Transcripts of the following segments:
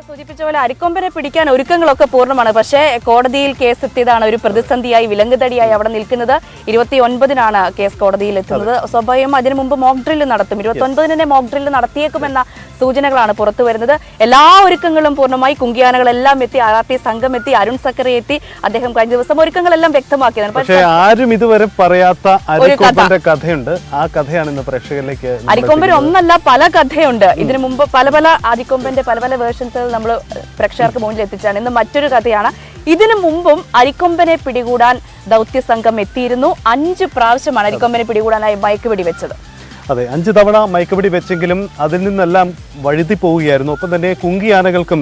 സൂചിപ്പിച്ച പോലെ അരിക്കൊമ്പനെ പിടിക്കാൻ ഒരുക്കങ്ങളൊക്കെ പൂർണ്ണമാണ്. പക്ഷേ കോടതിയിൽ കേസ് എത്തിയതാണ് ഒരു പ്രതിസന്ധിയായി, വിലങ്ങുതടിയായി അവിടെ നിൽക്കുന്നത്. 29-നാണ് കേസ് കോടതിയിൽ എത്തുന്നത്. സ്വാഭാവികം അതിനു മുമ്പ് മോക്ക് ഡ്രില്ല് നടത്തും. 29-ന് മോക്ക് ഡ്രില്ല് നടത്തിയേക്കുമെന്ന സൂചനകളാണ് പുറത്തു വരുന്നത്. എല്ലാ ഒരുക്കങ്ങളും പൂർണ്ണമായി. കുങ്കിയാനകളെല്ലാം എത്തി, RRT സംഘം എത്തി, അരുൺ സക്കറി എത്തി. അദ്ദേഹം കഴിഞ്ഞ ദിവസം ഒരുക്കങ്ങളെല്ലാം വ്യക്തമാക്കിയതാണ്. പക്ഷേ ആരും ഇതുവരെ പറയാത്ത അരിക്കൊമ്പന്റെ കഥയുണ്ട്. ആ കഥയാണ് ഇന്ന് പ്രേക്ഷകരിലേക്ക്. അരിക്കൊമ്പൻ ഒന്നല്ല, പല കഥയുണ്ട്. ഇതിനു മുമ്പ് പല അരിക്കൊമ്പന്റെ പല വേർഷൻസ് നമ്മൾ പ്രേക്ഷകർക്ക് മുന്നിൽ എത്തിച്ചാണ്. ഇന്ന് മറ്റൊരു കഥയാണ്. ഇതിനു മുമ്പും അരിക്കൊമ്പനെ പിടികൂടാൻ ദൗത്യ സംഘം എത്തിയിരുന്നു. 5 പ്രാവശ്യമാണ് അരിക്കൊമ്പനെ പിടികൂടാനായി മയക്കുവെടി വെച്ചത്. അതെ, 5 തവണ മയക്കുവെടി വെച്ചെങ്കിലും അതിൽ നിന്നെല്ലാം വഴുതി പോവുകയായിരുന്നു. ഒപ്പം തന്നെ കുങ്കിയാനകൾക്കും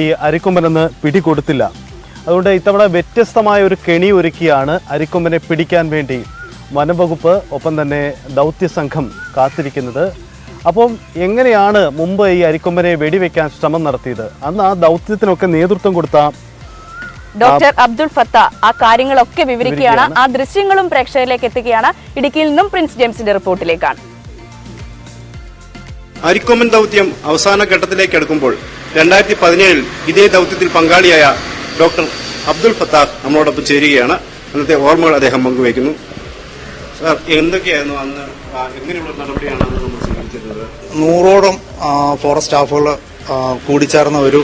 ഈ അരിക്കൊമ്പനെന്ന് പിടികൊടുത്തില്ല. അതുകൊണ്ട് ഇത്തവണ വ്യത്യസ്തമായ ഒരു കെണി ഒരുക്കിയാണ് അരിക്കൊമ്പനെ പിടിക്കാൻ വേണ്ടി വനംവകുപ്പ് ഒപ്പം തന്നെ ദൗത്യ സംഘം കാത്തിരിക്കുന്നത്. അപ്പം എങ്ങനെയാണ് മുമ്പ് ഈ അരിക്കൊമ്പനെ വെടിവെക്കാൻ ശ്രമം നടത്തിയത്? അന്ന് ആ ദൗത്യത്തിനൊക്കെ നേതൃത്വം കൊടുത്ത ഡോക്ടർ അബ്ദുൾ ഫത്ത ആ കാര്യങ്ങളൊക്കെ വിവരിക്കുകയാണ്. ആ ദൃശ്യങ്ങളും പ്രേക്ഷകരിലേക്ക് എത്തുകയാണ്. ഇടുക്കിയിൽ നിന്നും പ്രിൻസ് ജെയിംസിന്റെ റിപ്പോർട്ടിലേക്കാണ്. അരിക്കൊമ്പൻ ദൗത്യം അവസാന ഘട്ടത്തിലേക്ക് അടുക്കുമ്പോൾ 2017 ഇതേ ദൗത്യത്തിൽ പങ്കാളിയായ ഡോക്ടർ അബ്ദുൾ ഫത്താഹ് നമ്മളോടൊപ്പം ചേരുകയാണ്. അന്നത്തെ ഓർമ്മകൾ അദ്ദേഹം പങ്കുവയ്ക്കുന്നു. സാർ, എന്തൊക്കെയായിരുന്നു അന്ന്, എങ്ങനെയുള്ള നടപടിയാണ് അന്ന് നമ്മൾ സ്വീകരിച്ചിരുന്നത്? 100ഓളം ഫോറസ്റ്റ് സ്റ്റാഫുകൾ കൂടിച്ചേർന്ന ഒരു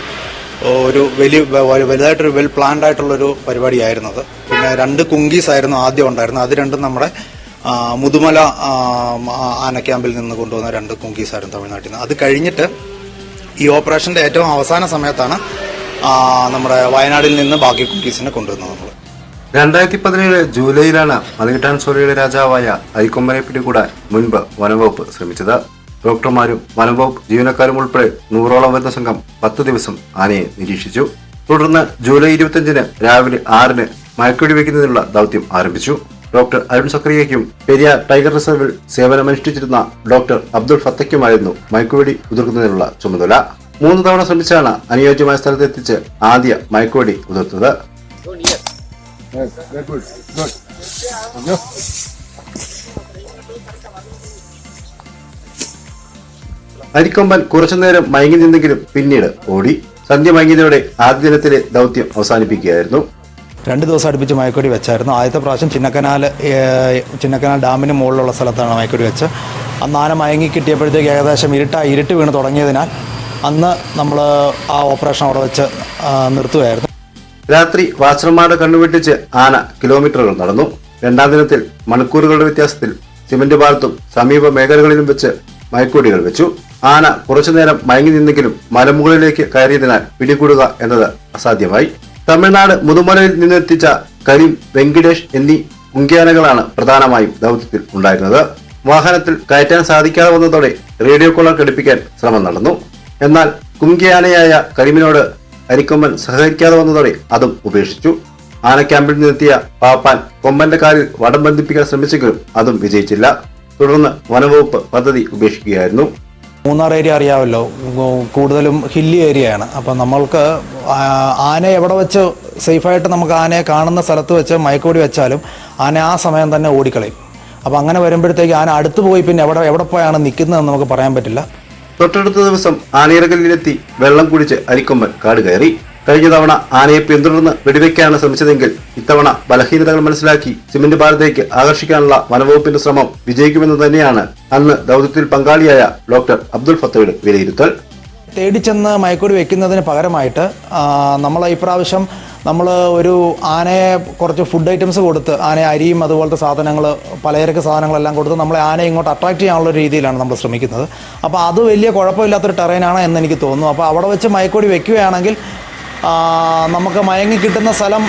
വലുതായിട്ടൊരു വെൽ പ്ലാൻഡ് ആയിട്ടുള്ളൊരു പരിപാടിയായിരുന്നത്. പിന്നെ 2 കുങ്കീസ് ആയിരുന്നു ആദ്യം ഉണ്ടായിരുന്നത്. അത് രണ്ടും നമ്മുടെ മുതുമല ആന ക്യാമ്പിൽ നിന്ന് കൊണ്ടുവന്ന 2 കുങ്കീസ് ആയിരുന്നു തമിഴ്നാട്ടിൽ നിന്ന്. അത് കഴിഞ്ഞിട്ട് ഈ ഓപ്പറേഷന്റെ ഏറ്റവും അവസാന സമയത്താണ് നമ്മുടെ വയനാട്ടിൽ നിന്ന് ബാക്കി കുങ്കീസിനെ കൊണ്ടുവന്നത്. നമ്മൾ 2017 ജൂലൈയിലാണ് മലകിട്ടാൻ സോറിയുടെ രാജാവായ അരിക്കൊമ്പനെ പിടികൂടാൻ മുൻപ് വനംവകുപ്പ് ശ്രമിച്ചത്. ഡോക്ടർമാരും വനംവകുപ്പ് ജീവനക്കാരും ഉൾപ്പെടെ 100ഓളം വരുന്ന സംഘം 10 ദിവസം ആനയെ നിരീക്ഷിച്ചു. തുടർന്ന് ജൂലൈ 25-ന് രാവിലെ 6-ന് മയക്കുവെടി വയ്ക്കുന്നതിനുള്ള ദൗത്യം ആരംഭിച്ചു. ഡോക്ടർ അരുൺ സക്രിയയ്ക്കും പെരിയാർ ടൈഗർ റിസർവിൽ സേവനമനുഷ്ഠിച്ചിരുന്ന ഡോക്ടർ അബ്ദുൾ ഫത്തയ്ക്കുമായിരുന്നു മയക്കുവെടി ഉതിർക്കുന്നതിനുള്ള ചുമതല. 3 തവണ ശ്രമിച്ചാണ് അനുയോജ്യമായ സ്ഥലത്തെത്തിച്ച് ആദ്യ മയക്കുവെടി ഉതിർത്തത്. അരിക്കൊമ്പൻ കുറച്ചുനേരം മയങ്ങി നിന്നെങ്കിലും പിന്നീട് ഓടി. സന്ധ്യ മയങ്ങിയതോടെ ആദ്യ ദിനത്തിലെ ദൗത്യം അവസാനിപ്പിക്കുകയായിരുന്നു. 2 ദിവസം അടുപ്പിച്ച് മയക്കുവെടി വെച്ചായിരുന്നു. ആദ്യത്തെ പ്രാവശ്യം ചിന്നക്കനാൽ ഡാമിന് മുകളിലുള്ള സ്ഥലത്താണ് മയക്കുവെടി വെച്ച്. അന്ന് ആന മയങ്ങി കിട്ടിയപ്പോഴത്തേക്ക് ഏകദേശം ഇരുട്ട് വീണ് തുടങ്ങിയതിനാൽ അന്ന് നമ്മൾ ആ ഓപ്പറേഷൻ അവിടെ വെച്ച് നിർത്തുകയായിരുന്നു. രാത്രി വാച്ചർമാരുടെ കണ്ണുവെട്ടിച്ച് ആന കിലോമീറ്ററുകൾ നടന്നു. 2ാം ദിനത്തിൽ മണിക്കൂറുകളുടെ വ്യത്യാസത്തിൽ സിമന്റ് പാലത്തും സമീപ മേഖലകളിലും വെച്ച് മയക്കുവെടികൾ വെച്ചു. ആന കുറച്ചുനേരം മയങ്ങി നിന്നെങ്കിലും മലമുകളിലേക്ക് കയറിയതിനാൽ പിടികൂടുക എന്നത് അസാധ്യമായി. തമിഴ്നാട് മുതുമലയിൽ നിന്നെത്തിച്ച കരീം, വെങ്കിടേഷ് എന്നീ കുങ്കിയാനകളാണ് പ്രധാനമായും ദൗത്യത്തിൽ ഉണ്ടായിരുന്നത്. വാഹനത്തിൽ കയറ്റാൻ സാധിക്കാതെ വന്നതോടെ റേഡിയോ കോളർ ഘടിപ്പിക്കാൻ ശ്രമം നടന്നു. എന്നാൽ കുങ്കിയാനയായ കരീമിനോട് അരിക്കൊമ്പൻ സഹകരിക്കാതെ വന്നതോടെ അതും ഉപേക്ഷിച്ചു. ആന ക്യാമ്പിൽ നിന്നെത്തിയ പാപ്പാൻ കൊമ്പന്റെ കാലിൽ വടം ബന്ധിപ്പിക്കാൻ ശ്രമിച്ചെങ്കിലും അതും വിജയിച്ചില്ല. തുടർന്ന് വനംവകുപ്പ് പദ്ധതി ഉപേക്ഷിക്കുകയായിരുന്നു. മൂന്നാർ ഏരിയ അറിയാമല്ലോ, കൂടുതലും ഹില്ലി ഏരിയയാണ്. അപ്പം നമ്മൾക്ക് ആനയെ എവിടെ വെച്ച് സേഫായിട്ട് നമുക്ക് ആനയെ കാണുന്ന സ്ഥലത്ത് വെച്ച് മയക്കുവെടി വെച്ചാലും ആന ആ സമയം തന്നെ ഓടിക്കളയും. അപ്പം അങ്ങനെ വരുമ്പോഴത്തേക്ക് ആന അടുത്ത് പോയി പിന്നെ എവിടെ പോയാണ് നിൽക്കുന്നതെന്ന് നമുക്ക് പറയാൻ പറ്റില്ല. തൊട്ടടുത്ത ദിവസം ആനയിറകലിലെത്തി വെള്ളം കുടിച്ച് അരിക്കൊമ്പൻ കാട് കയറി. കഴിഞ്ഞ തവണ ആനയെ പിന്തുടർന്ന് വെടിവെക്കാനാണ് ശ്രമിച്ചതെങ്കിൽ ഇത്തവണ ബലഹീനതകൾ മനസ്സിലാക്കി സിമന്റ് പാലത്തേക്ക് ആകർഷിക്കാനുള്ള വനംവകുപ്പിന്റെ ശ്രമം വിജയിക്കുമെന്ന് തന്നെയാണ് അന്ന് ദൗത്യത്തിൽ പങ്കാളിയായ ഡോക്ടർ അബ്ദുൾ ഫത്തയുടെ വിലയിരുത്തൽ. തേടിച്ചെന്ന് മയക്കുവെടി വെക്കുന്നതിന് പകരമായിട്ട് നമ്മൾ ഇപ്രാവശ്യം നമ്മൾ ഒരു ആനയെ കുറച്ച് ഫുഡ് ഐറ്റംസ് കൊടുത്ത്, ആനയെ അരിയും അതുപോലത്തെ സാധനങ്ങൾ, പലചരക്ക് സാധനങ്ങളെല്ലാം കൊടുത്ത് നമ്മളെ ആനയെ ഇങ്ങോട്ട് അട്രാക്ട് ചെയ്യാനുള്ള രീതിയിലാണ് നമ്മൾ ശ്രമിക്കുന്നത്. അപ്പോൾ അത് വലിയ കുഴപ്പമില്ലാത്തൊരു ടെറൈനാണ് എന്ന് എനിക്ക് തോന്നുന്നു. അപ്പോൾ അവിടെ വെച്ച് മയക്കുവെടി വെക്കുകയാണെങ്കിൽ നമുക്ക് മയങ്ങി കിട്ടുന്ന സ്ഥലം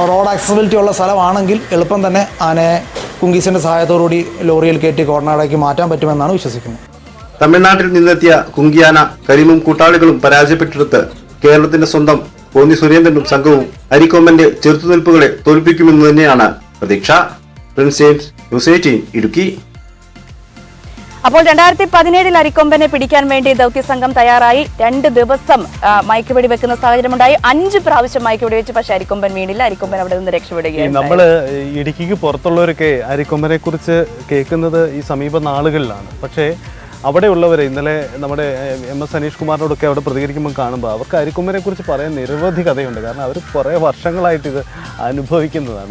റോഡ് ആക്സസിബിലിറ്റി ഉള്ള സ്ഥലമാണെങ്കിൽ എളുപ്പം തന്നെ ആനയെ കുങ്കീസിൻ്റെ സഹായത്തോടുകൂടി ലോറിയിൽ കയറ്റി കോർണാടേക്ക് മാറ്റാൻ പറ്റുമെന്നാണ് വിശ്വസിക്കുന്നത്. തമിഴ്നാട്ടിൽ നിന്നെത്തിയ കുങ്കിയാന കരീമും കൂട്ടാളികളും പരാജയപ്പെട്ടെടുത്ത് കേരളത്തിന്റെ സ്വന്തം കോന്നി സുരേന്ദ്രനും സംഘവും അരിക്കൊമ്പന്റെ ചെറുത്തുനിൽപ്പുകളെ തോൽപ്പിക്കുമെന്ന് തന്നെയാണ് പ്രതീക്ഷ. Prince James, news 18 Idukki. അപ്പോൾ 2017 അരിക്കൊമ്പനെ പിടിക്കാൻ വേണ്ടി ദൗത്യസംഘം തയ്യാറായി. 2 ദിവസം മയക്കുവെടി വെക്കുന്ന സാഹചര്യമുണ്ടായി. 5 പ്രാവശ്യം മയക്കുവെടി വെച്ച്, പക്ഷേ അരിക്കൊമ്പൻ വീണില്ല. അരിക്കൊമ്പൻ അവിടെ നിന്ന് രക്ഷപ്പെടുകയാണ്. നമ്മള് ഇടുക്കിക്ക് പുറത്തുള്ളവരൊക്കെ അരിക്കൊമ്പനെ കുറിച്ച് കേൾക്കുന്നത് ഈ സമീപ നാളുകളിലാണ്. പക്ഷേ അവിടെയുള്ളവരെ ഇന്നലെ നമ്മുടെ MS അനീഷ് കുമാറിനോടൊക്കെ അവിടെ പ്രതികരിക്കുമ്പോൾ കാണുമ്പോൾ അവർക്ക് അരിക്കൊമ്പനെ കുറിച്ച് പറയാൻ നിരവധി കഥയുണ്ട്. കാരണം അവർ കുറേ വർഷങ്ങളായിട്ട് ഇത് അനുഭവിക്കുന്നതാണ്.